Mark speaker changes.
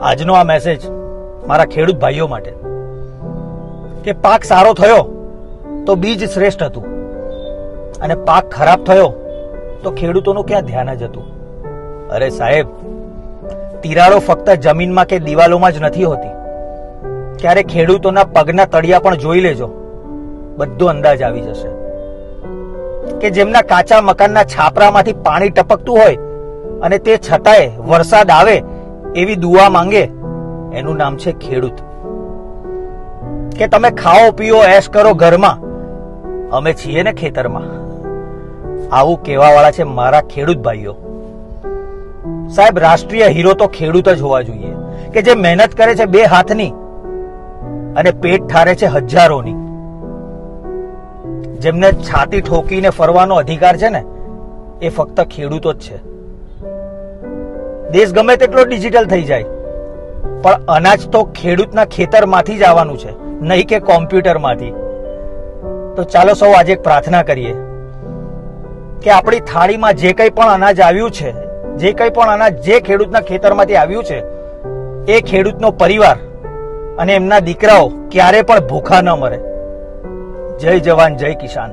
Speaker 1: આજનો આ મેસેજ મારા ખેડૂત ભાઈઓ માટે કે પાક સારો થયો તો બીજ શ્રેષ્ઠ હતું અને પાક ખરાબ થયો તો ખેડૂતોનું ક્યાં ધ્યાન જ હતું. અરે સાહેબ, તિરાડો ફક્ત જમીનમાં કે દિવાલોમાં જ નથી હોતી. ક્યારે ખેડૂતોના પગના તળિયા પણ જોઈ લેજો, બધો અંદાજ આવી જશે. કે જેમના કાચા મકાનના છાપરામાંથી પાણી ટપકતું હોય અને તે છતાંય વરસાદ આવે એવી દુઆ માંગે, એનું નામ છે ખેડૂત. કે તમે ખાઓ પીઓ એશ કરો ઘરમાં, અમે છીએ ને ખેતરમાં. આવું કહેવા વાળા છે મારા ખેડૂત ભાઈઓ. સાહેબ, રાષ્ટ્રીય હીરો તો ખેડૂત જ હોવા જોઈએ કે જે મહેનત કરે છે 2 હાથની અને પેટ ઠારે છે હજારોની. જેમને છાતી ઠોકીને ફરવાનો અધિકાર છે ને, એ ફક્ત ખેડૂતો જ છે. દેશ ગમે તેટલો ડિજિટલ થઈ જાય, પણ અનાજ તો ખેડૂતના ખેતરમાંથી જ આવવાનું છે, નહીં કે કોમ્પ્યુટરમાંથી. તો ચાલો સૌ આજે એક પ્રાર્થના કરીએ કે આપણી થાળીમાં જે કંઈ પણ અનાજ આવ્યું છે, જે કંઈ પણ અનાજ જે ખેડૂતના ખેતરમાંથી આવ્યું છે, એ ખેડૂતનો પરિવાર અને એમના દીકરાઓ ક્યારે પણ ભૂખા ન મરે. જય જવાન જય કિસાન.